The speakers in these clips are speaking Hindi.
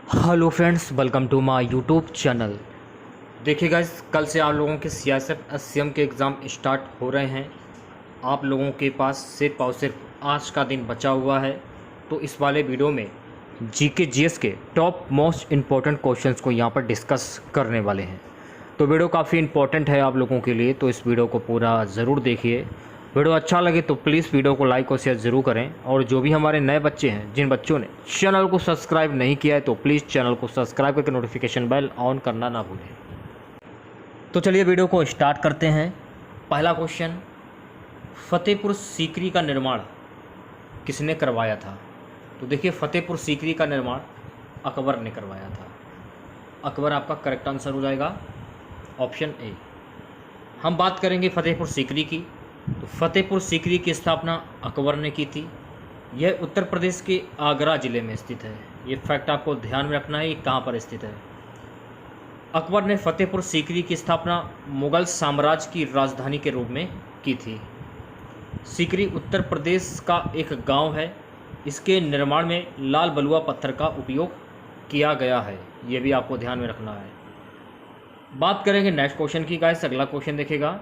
Hello friends, welcome to my YouTube channel. देखिए गाइस, कल से आप लोगों के सीआईएसएफ एससीएम के एग्ज़ाम स्टार्ट हो रहे हैं। आप लोगों के पास सिर्फ और सिर्फ आज का दिन बचा हुआ है। तो इस वाले वीडियो में जीके जीएस के टॉप मोस्ट इम्पॉर्टेंट क्वेश्चंस को यहाँ पर डिस्कस करने वाले हैं। तो वीडियो काफ़ी इम्पोर्टेंट है आप लोगों के लिए, तो इस वीडियो को पूरा ज़रूर देखिए। वीडियो अच्छा लगे तो प्लीज़ वीडियो को लाइक और शेयर ज़रूर करें। और जो भी हमारे नए बच्चे हैं, जिन बच्चों ने चैनल को सब्सक्राइब नहीं किया है, तो प्लीज़ चैनल को सब्सक्राइब करके नोटिफिकेशन बेल ऑन करना ना भूलें। तो चलिए वीडियो को स्टार्ट करते हैं। पहला क्वेश्चन, फतेहपुर सीकरी का निर्माण किसने करवाया था? तो देखिए, फतेहपुर सीकरी का निर्माण अकबर ने करवाया था। अकबर आपका करेक्ट आंसर हो जाएगा, ऑप्शन ए। हम बात करेंगे फतेहपुर सीकरी की। तो फतेहपुर सीकरी की स्थापना अकबर ने की थी। यह उत्तर प्रदेश के आगरा ज़िले में स्थित है। ये फैक्ट आपको ध्यान में रखना है, ये कहाँ पर स्थित है। अकबर ने फतेहपुर सीकरी की स्थापना मुगल साम्राज्य की राजधानी के रूप में की थी। सीकरी उत्तर प्रदेश का एक गांव है। इसके निर्माण में लाल बलुआ पत्थर का उपयोग किया गया है, ये भी आपको ध्यान में रखना है। बात करेंगे नेक्स्ट क्वेश्चन की गाइस। अगला क्वेश्चन देखेगा,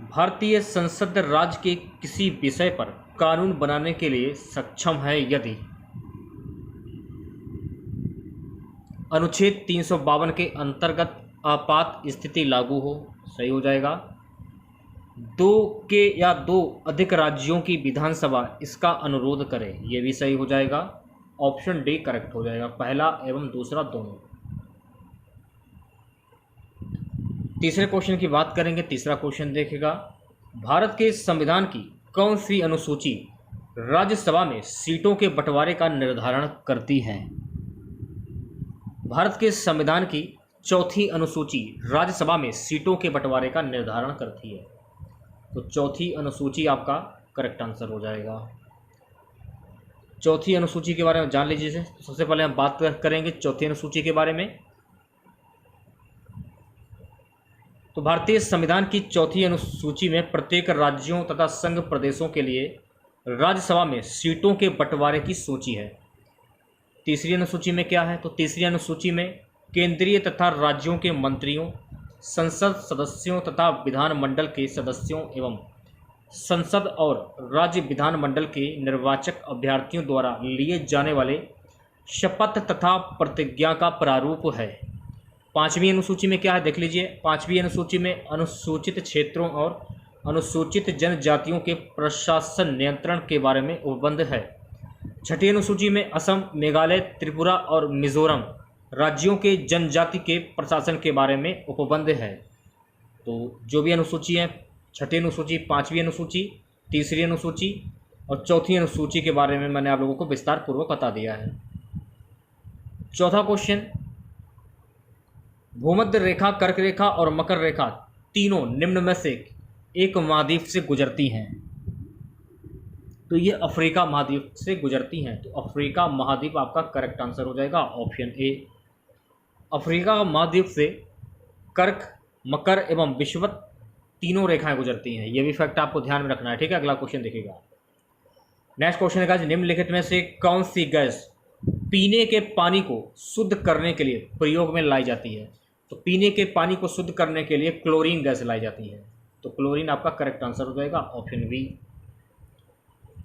भारतीय संसद राज्य के किसी विषय पर कानून बनाने के लिए सक्षम है यदि अनुच्छेद 352 के अंतर्गत आपात स्थिति लागू हो। सही हो जाएगा। दो के या दो अधिक राज्यों की विधानसभा इसका अनुरोध करे, ये भी सही हो जाएगा। ऑप्शन डी करेक्ट हो जाएगा, पहला एवं दूसरा दोनों। तीसरे क्वेश्चन की बात करेंगे। तीसरा क्वेश्चन देखेगा, भारत के संविधान की कौन सी अनुसूची राज्यसभा में सीटों के बंटवारे का निर्धारण करती है? भारत के संविधान की चौथी अनुसूची राज्यसभा में सीटों के बंटवारे का निर्धारण करती है। तो चौथी अनुसूची आपका करेक्ट आंसर हो जाएगा। चौथी अनुसूची के बारे में जान लीजिए। सबसे पहले हम बात करेंगे चौथी अनुसूची के बारे में। तो भारतीय संविधान की चौथी अनुसूची में प्रत्येक राज्यों तथा संघ प्रदेशों के लिए राज्यसभा में सीटों के बंटवारे की सूची है। तीसरी अनुसूची में क्या है? तो तीसरी अनुसूची में केंद्रीय तथा राज्यों के मंत्रियों, संसद सदस्यों तथा विधानमंडल के सदस्यों एवं संसद और राज्य विधानमंडल के निर्वाचक अभ्यर्थियों द्वारा लिए जाने वाले शपथ तथा प्रतिज्ञा का प्रारूप है। पांचवी अनुसूची में क्या है देख लीजिए। पांचवी अनुसूची में अनुसूचित क्षेत्रों और अनुसूचित जनजातियों के प्रशासन नियंत्रण के बारे में उपबंध है। छठी अनुसूची में असम, मेघालय, त्रिपुरा और मिजोरम राज्यों के जनजाति के प्रशासन के बारे में उपबंध है। तो जो भी अनुसूची है, छठी अनुसूची, पांचवी अनुसूची, तीसरी अनुसूची और चौथी अनुसूची के बारे में मैंने आप लोगों को विस्तार पूर्वक बता दिया है। चौथा क्वेश्चन, भूमध्य रेखा, कर्क रेखा और मकर रेखा तीनों निम्न में से एक महाद्वीप से गुजरती हैं। तो ये अफ्रीका महाद्वीप से गुजरती हैं। तो अफ्रीका महाद्वीप आपका करेक्ट आंसर हो जाएगा, ऑप्शन ए। अफ्रीका महाद्वीप से कर्क, मकर एवं विषुवत तीनों रेखाएं गुजरती हैं। ये भी फैक्ट आपको ध्यान में रखना है, ठीक है। अगला क्वेश्चन देखिएगा। नेक्स्ट क्वेश्चन है, निम्नलिखित में से कौन सी गैस पीने के पानी को शुद्ध करने के लिए प्रयोग में लाई जाती है? तो पीने के पानी को शुद्ध करने के लिए क्लोरीन गैस लाई जाती है। तो क्लोरीन आपका करेक्ट आंसर हो जाएगा, ऑप्शन बी।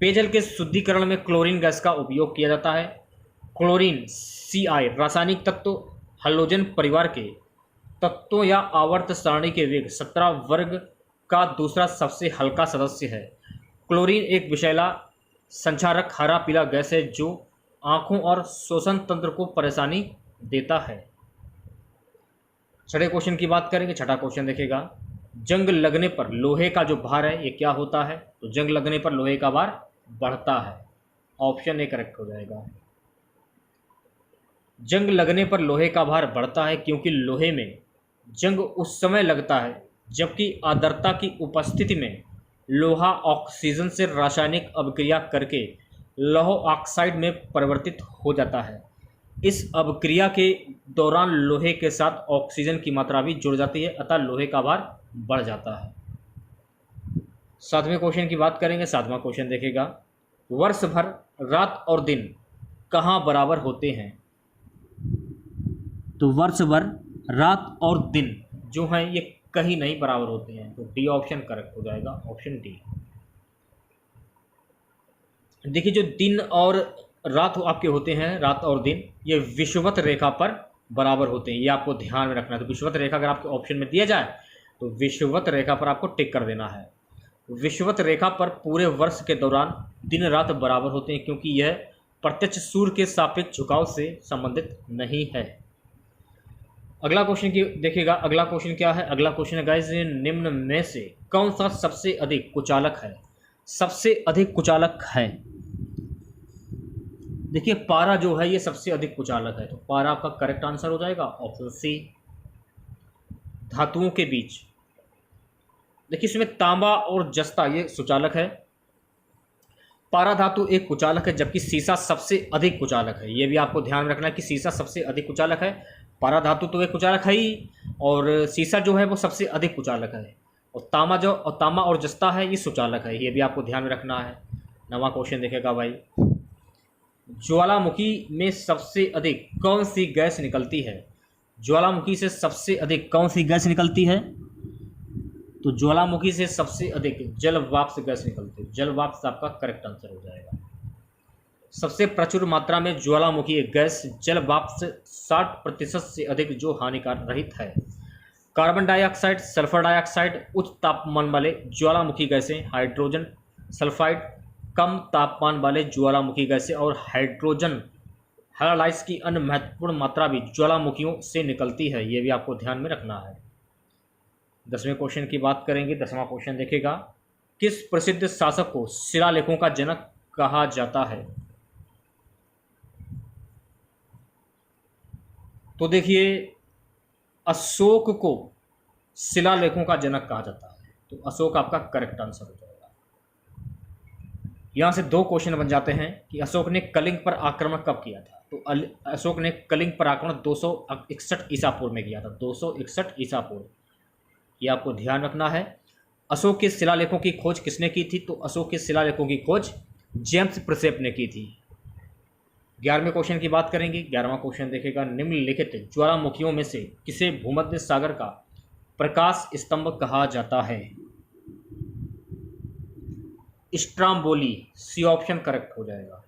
पेयजल के शुद्धिकरण में क्लोरीन गैस का उपयोग किया जाता है। क्लोरीन Ci रासायनिक तत्व हैलोजन परिवार के तत्वों या आवर्त सारणी के वेग 17 वर्ग का दूसरा सबसे हल्का सदस्य है। क्लोरीन एक विषैला संक्षारक हरा पीला गैस है जो आंखों और श्वसन तंत्र को परेशानी देता है। छठे क्वेश्चन की बात करेंगे। छठा क्वेश्चन देखेगा, जंग लगने पर लोहे का जो भार है ये क्या होता है? तो जंग लगने पर लोहे का भार बढ़ता है। ऑप्शन ए करेक्ट हो जाएगा। जंग लगने पर लोहे का भार बढ़ता है क्योंकि लोहे में जंग उस समय लगता है जबकि आर्द्रता की उपस्थिति में लोहा ऑक्सीजन से रासायनिक अभिक्रिया करके लौह ऑक्साइड में परिवर्तित हो जाता है। इस अभिक्रिया के दौरान लोहे के साथ ऑक्सीजन की मात्रा भी जुड़ जाती है, अतः लोहे का भार बढ़ जाता है। सातवें क्वेश्चन की बात करेंगे। सातवां क्वेश्चन देखेगा, वर्ष भर रात और दिन कहाँ बराबर होते हैं? तो वर्ष भर, रात और दिन जो हैं ये कहीं नहीं बराबर होते हैं, तो डी ऑप्शन करेक्ट हो जाएगा, ऑप्शन डी। देखिए जो दिन और रात आपके होते हैं, रात और दिन, ये विषुवत रेखा पर बराबर होते हैं, ये आपको ध्यान में रखना है। तो विषुवत रेखा अगर आपके ऑप्शन में दिया जाए तो विषुवत रेखा पर आपको टिक कर देना है। विषुवत रेखा पर पूरे वर्ष के दौरान दिन रात बराबर होते हैं, क्योंकि यह प्रत्यक्ष सूर्य के सापेक्ष झुकाव से संबंधित नहीं है। अगला क्वेश्चन की देखिएगा, अगला क्वेश्चन क्या है? अगला क्वेश्चन है गाइस, निम्न में से कौन सा सबसे अधिक कुचालक है? सबसे अधिक कुचालक है, देखिए पारा जो है ये सबसे अधिक कुचालक है, तो पारा आपका करेक्ट आंसर हो जाएगा, ऑप्शन सी। धातुओं के बीच, देखिए इसमें तांबा और जस्ता ये सुचालक है। पारा धातु एक कुचालक है, जबकि सीसा सबसे अधिक कुचालक है। ये भी आपको ध्यान रखना है कि सीसा सबसे अधिक कुचालक है। पारा धातु तो एक कुचालक है ही, और सीसा जो है वो सबसे अधिक कुचालक है। और तांबा और जस्ता है ये सुचालक है, ये भी आपको ध्यान में रखना है। नवा क्वेश्चन देखेगा भाई, ज्वालामुखी में सबसे अधिक कौन सी गैस निकलती है? ज्वालामुखी से सबसे अधिक कौन सी गैस निकलती है? तो ज्वालामुखी से सबसे अधिक जल वाष्प गैस निकलती है। जल वाष्प आपका करेक्ट आंसर हो जाएगा। सबसे प्रचुर मात्रा में ज्वालामुखी गैस जल वाष्प 60% से अधिक जो हानिकारक रहित है। कार्बन डाइऑक्साइड, सल्फर डाइऑक्साइड उच्च तापमान वाले ज्वालामुखी गैसें, हाइड्रोजन सल्फाइड कम तापमान वाले ज्वालामुखी गैसें, और हाइड्रोजन हैलाइड्स की अन्य महत्वपूर्ण मात्रा भी ज्वालामुखियों से निकलती है। ये भी आपको ध्यान में रखना है। 10वें क्वेश्चन की बात करेंगे। 10वां क्वेश्चन देखेगा, किस प्रसिद्ध शासक को शिलालेखों का जनक कहा जाता है? तो देखिए अशोक को शिलालेखों का जनक कहा जाता है, तो अशोक आपका करेक्ट आंसर हो जाएगा। यहां से दो क्वेश्चन बन जाते हैं कि अशोक ने कलिंग पर आक्रमण कब किया था? तो अशोक ने कलिंग पर आक्रमण 261 ईसा पूर्व में किया था, 261 ईसा पूर्व, ये आपको ध्यान रखना है। अशोक के शिलालेखों की खोज किसने की थी? तो अशोक के शिलालेखों की खोज जेम्स प्रिसेप ने की थी। 11वें क्वेश्चन की बात करेंगे। 11वां क्वेश्चन देखेगा, निम्नलिखित ज्वालामुखियों में से किसे भूमध्य सागर का प्रकाश स्तंभ कहा जाता है? स्ट्राम्बोली, सी ऑप्शन करेक्ट हो जाएगा।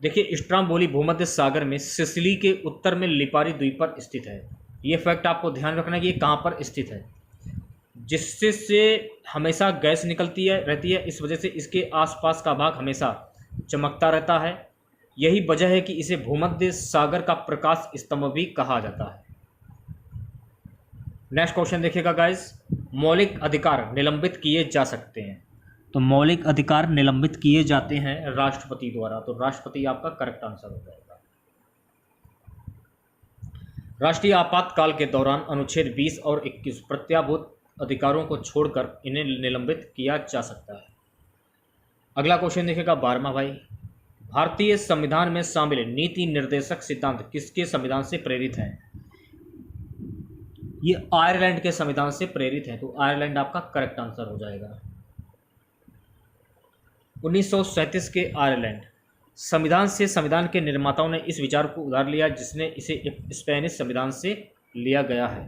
देखिए स्ट्राम्बोली भूमध्य सागर में सिसिली के उत्तर में लिपारी द्वीप पर स्थित है। ये फैक्ट आपको ध्यान रखना है कि ये कहाँ पर स्थित है, जिससे से हमेशा गैस निकलती है रहती है, इस वजह से इसके आसपास का भाग हमेशा चमकता रहता है। यही वजह है कि इसे भूमध्य सागर का प्रकाश स्तंभ भी कहा जाता है। नेक्स्ट क्वेश्चन देखिएगा गाइस, मौलिक अधिकार निलंबित किए जा सकते हैं? तो मौलिक अधिकार निलंबित किए जाते हैं राष्ट्रपति द्वारा, तो राष्ट्रपति आपका करेक्ट आंसर हो जाएगा। राष्ट्रीय आपातकाल के दौरान अनुच्छेद 20 और 21 प्रत्याभूत अधिकारों को छोड़कर इन्हें निलंबित किया जा सकता है। अगला क्वेश्चन देखेगा 12वां भाई, भारतीय संविधान में शामिल नीति निर्देशक सिद्धांत किसके संविधान से प्रेरित हैं? ये आयरलैंड के संविधान से प्रेरित है, तो आयरलैंड आपका करेक्ट आंसर हो जाएगा। 1937 के आयरलैंड संविधान से संविधान के निर्माताओं ने इस विचार को उधार लिया, जिसने इसे स्पेनिश संविधान से लिया गया है।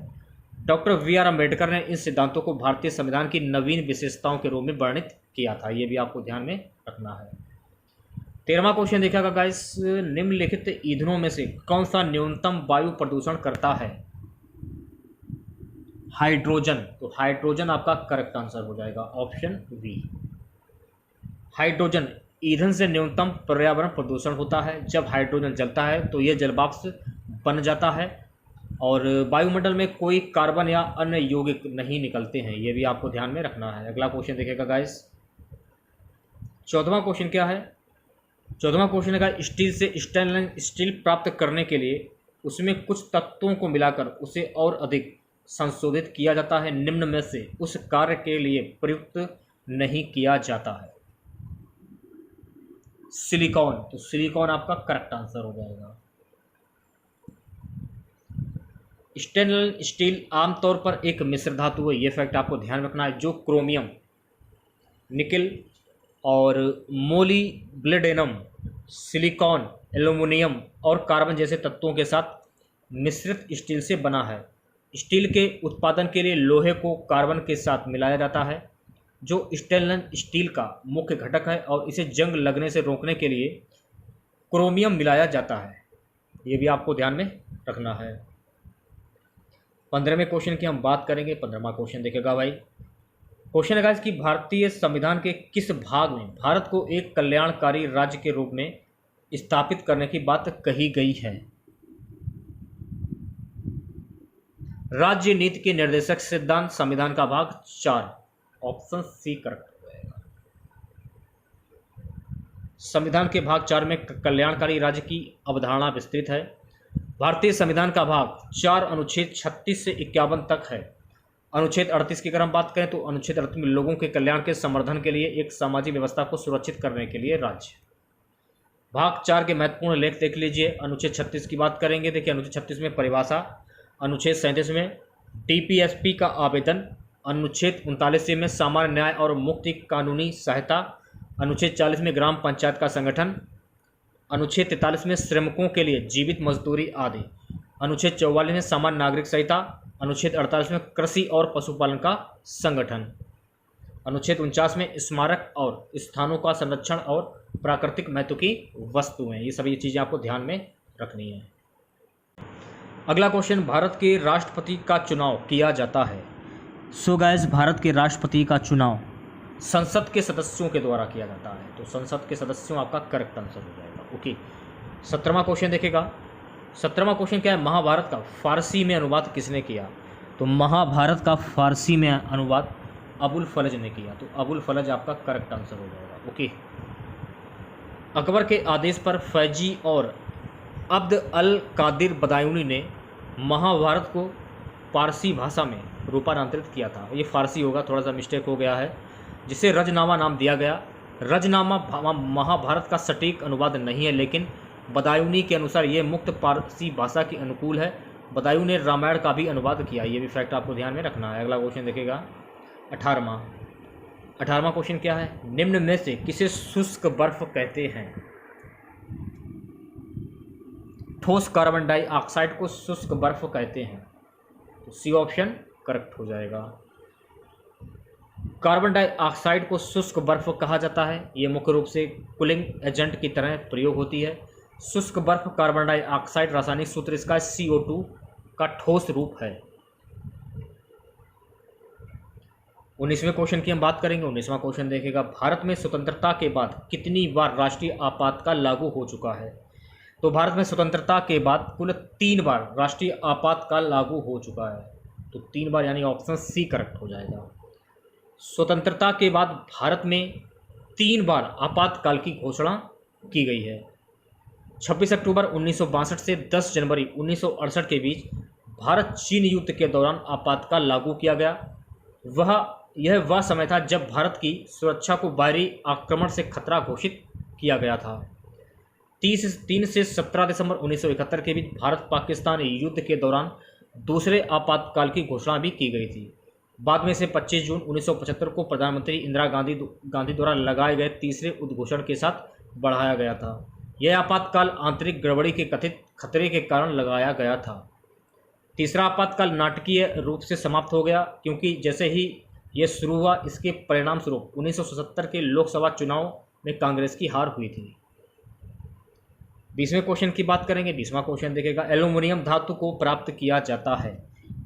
Doctor VR. अम्बेडकर ने इन सिद्धांतों को भारतीय संविधान की नवीन विशेषताओं के रूप में वर्णित किया था। ये भी आपको ध्यान में रखना है। 13वां क्वेश्चन देखिएगा गाइस, निम्नलिखित ईंधनों में से कौन सा न्यूनतम वायु प्रदूषण करता है? हाइड्रोजन, तो हाइड्रोजन आपका करेक्ट आंसर हो जाएगा, ऑप्शन बी। हाइड्रोजन ईंधन से न्यूनतम पर्यावरण प्रदूषण होता है। जब हाइड्रोजन जलता है तो यह जलवाष्प बन जाता है और वायुमंडल में कोई कार्बन या अन्य यौगिक नहीं निकलते हैं। ये भी आपको ध्यान में रखना है। अगला क्वेश्चन देखेगा गाइस, 14वां क्वेश्चन क्या है? 14वां क्वेश्चन है, स्टील से स्टेनलेस स्टील प्राप्त करने के लिए उसमें कुछ तत्वों को मिलाकर उसे और अधिक संशोधित किया जाता है। निम्न में से उस कार्य के लिए प्रयुक्त नहीं किया जाता है? सिलिकॉन, तो सिलिकॉन आपका करेक्ट आंसर हो जाएगा। स्टेनलेस स्टील आमतौर पर एक मिश्र धातु है, ये फैक्ट आपको ध्यान रखना है, जो क्रोमियम, निकेल और मोलिब्डेनम सिलिकॉन, एल्यूमीनियम और कार्बन जैसे तत्वों के साथ मिश्रित स्टील से बना है। स्टील के उत्पादन के लिए लोहे को कार्बन के साथ मिलाया जाता है, जो स्टेनलेस स्टील का मुख्य घटक है, और इसे जंग लगने से रोकने के लिए क्रोमियम मिलाया जाता है। ये भी आपको ध्यान में रखना है। 15वें क्वेश्चन की हम बात करेंगे। 15वां क्वेश्चन देखेगा भाई। क्वेश्चन है कि भारतीय संविधान के किस भाग में भारत को एक कल्याणकारी राज्य के रूप में स्थापित करने की बात कही गई है? राज्य नीति के निर्देशक सिद्धांत, संविधान का भाग 4, ऑप्शन सी करेक्ट हो जाएगा। संविधान के भाग 4 में कल्याणकारी राज्य की अवधारणा विस्तृत है। भारतीय संविधान का भाग 4 अनुच्छेद 36 से 51 तक है। अनुच्छेद 38 की अगर हम बात करें तो अनुच्छेद 38 में लोगों के कल्याण के संवर्धन के लिए एक सामाजिक व्यवस्था को सुरक्षित करने के लिए राज्य। भाग 4 के महत्वपूर्ण लेख देख लीजिए। अनुच्छेद 36 की बात करेंगे। देखिए अनुच्छेद 36 में परिभाषा, अनुच्छेद 37 में डीपीएसपी का आवेदन, अनुच्छेद 39 में सामान्य न्याय और मुक्ति कानूनी सहायता, अनुच्छेद 40 में ग्राम पंचायत का संगठन, अनुच्छेद 43 में श्रमिकों के लिए जीवित मजदूरी आदि, अनुच्छेद 44 में सामान्य नागरिक संहिता, अनुच्छेद 48 में कृषि और पशुपालन का संगठन, अनुच्छेद 49 में स्मारक और स्थानों का संरक्षण और प्राकृतिक महत्व की वस्तुएं। ये सभी चीज़ें आपको ध्यान में रखनी है। अगला क्वेश्चन, भारत के राष्ट्रपति का चुनाव किया जाता है। सो गाइस, भारत के राष्ट्रपति का चुनाव संसद के सदस्यों के द्वारा किया जाता है। तो संसद के सदस्यों आपका करेक्ट आंसर हो जाएगा। ओके, 17वां क्वेश्चन देखेगा। 17वां क्वेश्चन क्या है? महाभारत का फारसी में अनुवाद किसने किया? तो महाभारत का फारसी में अनुवाद अबुल फलज ने किया। तो अबुल फलज आपका करेक्ट आंसर हो जाएगा। ओके, अकबर के आदेश पर फैजी और अब्द अल कादिर बदायूनी ने महाभारत को पारसी भाषा में रूपांतरित किया था। ये फारसी होगा, थोड़ा सा मिस्टेक हो गया है, जिसे रजनामा नाम दिया गया। रजनामा महाभारत का सटीक अनुवाद नहीं है, लेकिन बदायूनी के अनुसार ये मुक्त पारसी भाषा के अनुकूल है। बदायूं ने रामायण का भी अनुवाद किया। ये भी फैक्ट आपको ध्यान में रखना है। अगला क्वेश्चन देखेगा 18वां क्वेश्चन क्या है? निम्न में से किसे शुष्क बर्फ कहते हैं? ठोस कार्बन डाइऑक्साइड को शुष्क बर्फ कहते हैं। तो सी ऑप्शन करेक्ट हो जाएगा। कार्बन डाइऑक्साइड को शुष्क बर्फ कहा जाता है। ये मुख्य रूप से कूलिंग एजेंट की तरह प्रयोग होती है। शुष्क बर्फ कार्बन डाइऑक्साइड रासायनिक सूत्र इसका CO2 का ठोस रूप है। 19वें क्वेश्चन की हम बात करेंगे। 19वां क्वेश्चन देखेगा, भारत में स्वतंत्रता के बाद कितनी बार राष्ट्रीय आपातकाल लागू हो चुका है? तो भारत में स्वतंत्रता के बाद कुल 3 बार राष्ट्रीय आपातकाल लागू हो चुका है। तो 3 बार यानी ऑप्शन सी करेक्ट हो जाएगा। स्वतंत्रता के बाद भारत में 3 बार आपातकाल की घोषणा की गई है। 26 अक्टूबर 1962 से 10 जनवरी 1968 के बीच भारत चीन युद्ध के दौरान आपातकाल लागू किया गया। यह वह समय था जब भारत की सुरक्षा को बाहरी आक्रमण से खतरा घोषित किया गया था। 3 से 17 दिसंबर 1971 के बीच भारत पाकिस्तान युद्ध के दौरान दूसरे आपातकाल की घोषणा भी की गई थी। बाद में से 25 जून 1975 को प्रधानमंत्री इंदिरा गांधी द्वारा लगाए गए तीसरे उद्घोषण के साथ बढ़ाया गया था। यह आपातकाल आंतरिक गड़बड़ी के कथित खतरे के कारण लगाया गया था। तीसरा आपातकाल नाटकीय रूप से समाप्त हो गया, क्योंकि जैसे ही यह शुरू हुआ, इसके परिणाम स्वरूप 1977 के लोकसभा चुनाव में कांग्रेस की हार हुई थी। 20वें क्वेश्चन की बात करेंगे। 20वां क्वेश्चन देखेगा, एल्यूमीनियम धातु को प्राप्त किया जाता है।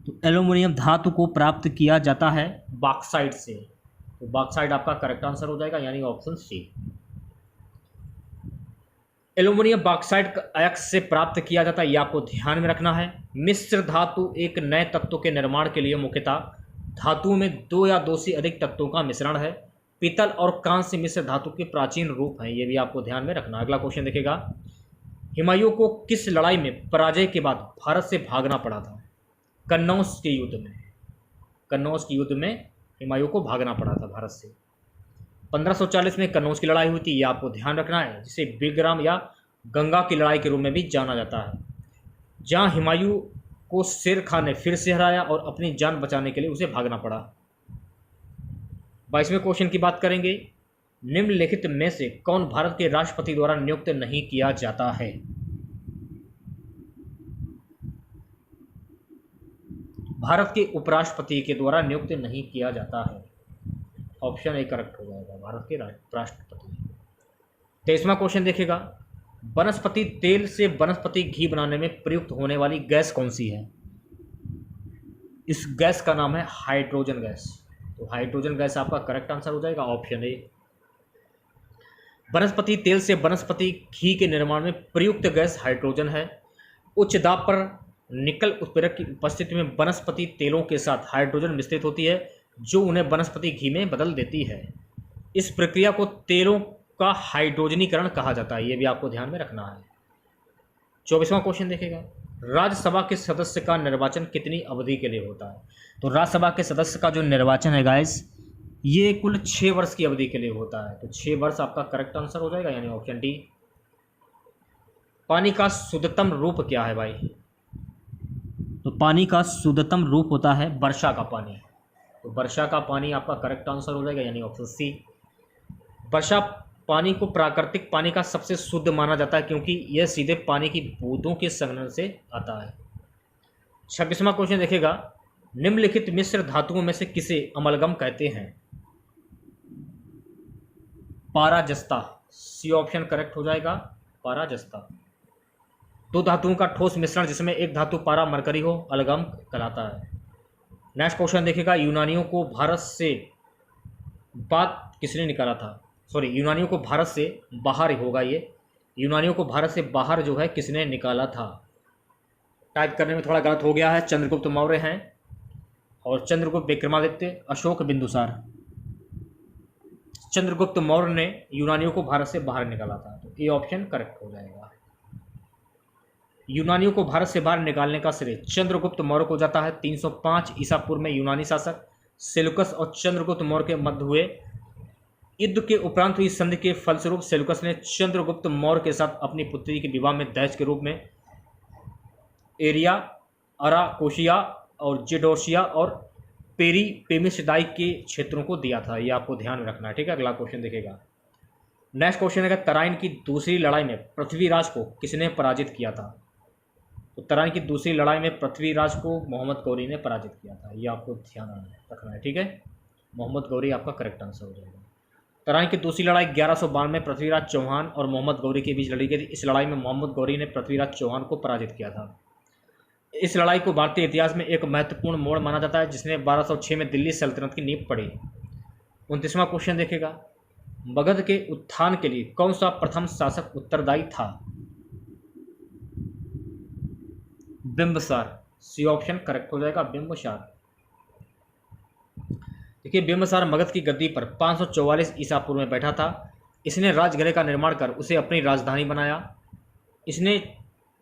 तो एल्यूमीनियम धातु को प्राप्त किया जाता है बॉक्साइट से। तो बॉक्साइट आपका करेक्ट आंसर हो जाएगा, यानी ऑप्शन सी। एल्यूमीनियम बॉक्साइट अयस्क से प्राप्त किया जाता है, यह आपको ध्यान में रखना है। मिश्र धातु एक नए तत्व के निर्माण के लिए मुख्यतः धातुओं में 2 या 2 से अधिक तत्वों का मिश्रण है। पीतल और कांस्य मिश्र धातु के प्राचीन रूप हैं, ये भी आपको ध्यान में रखना। अगला क्वेश्चन देखेगा, हुमायूं को किस लड़ाई में पराजय के बाद भारत से भागना पड़ा था? कन्नौज के युद्ध में। कन्नौज के युद्ध में हुमायूं को भागना पड़ा था भारत से। 1540 में कन्नौज की लड़ाई हुई थी, यह आपको ध्यान रखना है, जिसे बिग्राम या गंगा की लड़ाई के रूप में भी जाना जाता है, जहां हुमायूं को शेर खान ने फिर से हराया और अपनी जान बचाने के लिए उसे भागना पड़ा। 22वें क्वेश्चन की बात करेंगे। निम्नलिखित में से कौन भारत के राष्ट्रपति द्वारा नियुक्त नहीं किया जाता है? भारत के उपराष्ट्रपति के द्वारा नियुक्त नहीं किया जाता है। ऑप्शन ए करेक्ट हो जाएगा, भारत के राष्ट्रपति। 23वां क्वेश्चन देखिएगा, वनस्पति तेल से वनस्पति घी बनाने में प्रयुक्त होने वाली गैस कौन सी है? इस गैस का नाम है हाइड्रोजन गैस। तो हाइड्रोजन गैस आपका करेक्ट आंसर हो जाएगा, ऑप्शन ए। वनस्पति तेल से वनस्पति घी के निर्माण में प्रयुक्त गैस हाइड्रोजन है। उच्च दाब पर निकल उत्प्रेरक की उपस्थिति में वनस्पति तेलों के साथ हाइड्रोजन मिश्रित होती है, जो उन्हें वनस्पति घी में बदल देती है। इस प्रक्रिया को तेलों का हाइड्रोजनीकरण कहा जाता है। यह भी आपको ध्यान में रखना है। 24वां क्वेश्चन देखेगा, राज्यसभा के सदस्य का निर्वाचन कितनी अवधि के लिए होता है? तो राज्यसभा के सदस्य का जो निर्वाचन है गाइस, ये कुल 6 वर्ष की अवधि के लिए होता है। तो 6 वर्ष आपका करेक्ट आंसर हो जाएगा, यानी ऑप्शन डी। पानी का शुद्धतम रूप क्या है भाई? तो पानी का शुद्धतम रूप होता है वर्षा का पानी। तो वर्षा का पानी आपका करेक्ट आंसर हो जाएगा, यानी ऑप्शन सी। वर्षा पानी को प्राकृतिक पानी का सबसे शुद्ध माना जाता है, क्योंकि यह सीधे पानी की बूंदों के संघनन से आता है। 26वां क्वेश्चन देखेगा, निम्नलिखित मिश्र धातुओं में से किसे अमलगम कहते हैं? पाराजस्ता। सी ऑप्शन करेक्ट हो जाएगा, पाराजस्ता। 2 धातुओं का ठोस मिश्रण जिसमें एक धातु पारा मरकरी हो अलगम कहलाता है। नेक्स्ट क्वेश्चन देखेगा, यूनानियों को भारत से बात किसने निकाला था? सॉरी, यूनानियों को भारत से बाहर होगा ये। यूनानियों को भारत से बाहर जो है किसने निकाला था? टाइप करने में थोड़ा गलत हो गया है। चंद्रगुप्त मौर्य हैं, और चंद्रगुप्त विक्रमादित्य, अशोक, बिंदुसार। चंद्रगुप्त मौर्य ने यूनानियों को भारत से बाहर निकाला था। तो ये ऑप्शन करेक्ट हो जाएगा। यूनानियों को भारत से बाहर निकालने का श्रेय चंद्रगुप्त मौर्य को जाता है। 305 ईसा पूर्व में यूनानी शासक सेल्यूकस और चंद्रगुप्त मौर्य के मध्य हुए युद्ध के उपरांत हुई संधि के फलस्वरूप सेल्यूकस ने चंद्रगुप्त मौर्य के साथ अपनी पुत्री के विवाह में दहेज के रूप में एरिया, अराकोशिया और जेडोसिया और पेमिसदाई के क्षेत्रों को दिया था। ये आपको ध्यान में रखना है, ठीक है। अगला क्वेश्चन देखेगा। नेक्स्ट क्वेश्चन है, तराइन की दूसरी लड़ाई में पृथ्वीराज को किसने पराजित किया था? तो तराइन की दूसरी लड़ाई में पृथ्वीराज को मोहम्मद गौरी ने पराजित किया था। ये आपको ध्यान रखना है, ठीक है। मोहम्मद गौरी आपका करेक्ट आंसर हो जाएगा। तराइन की दूसरी लड़ाई 1192 में पृथ्वीराज चौहान और मोहम्मद गौरी के बीच लड़ी गई थी। इस लड़ाई में मोहम्मद गौरी ने पृथ्वीराज चौहान को पराजित किया था। इस लड़ाई को भारतीय इतिहास में एक महत्वपूर्ण मोड़ माना जाता है, जिसने 1206 में दिल्ली सल्तनत की नींव पड़ी। 29वां क्वेश्चन देखेगा, मगध के उत्थान के लिए कौन सा प्रथम शासक उत्तरदायी था? बिंबसार। सी ऑप्शन करेक्ट हो जाएगा, बिंबसार। देखिए, बिंबसार मगध की गद्दी पर 544 ईसा पूर्व में बैठा था। इसने राजगृह का निर्माण कर उसे अपनी राजधानी बनाया। इसने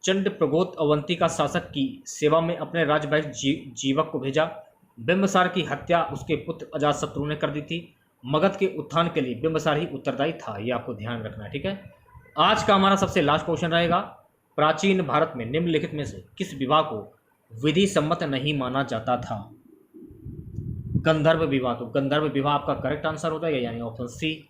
चंडप्रगोत अवंती का शासक की सेवा में अपने राजवंश जीवक को भेजा। बिंबसार की हत्या उसके पुत्र अजातशत्रु ने कर दी थी। मगध के उत्थान के लिए बिंबसार ही उत्तरदायी था। ये आपको ध्यान रखना है, ठीक है। आज का हमारा सबसे लास्ट क्वेश्चन रहेगा, प्राचीन भारत में निम्नलिखित में से किस विवाह को विधि सम्मत नहीं माना जाता था? गंधर्व विवाह। तो गंधर्व विवाह आपका करेक्ट आंसर हो जाएगा, यानी ऑप्शन सी।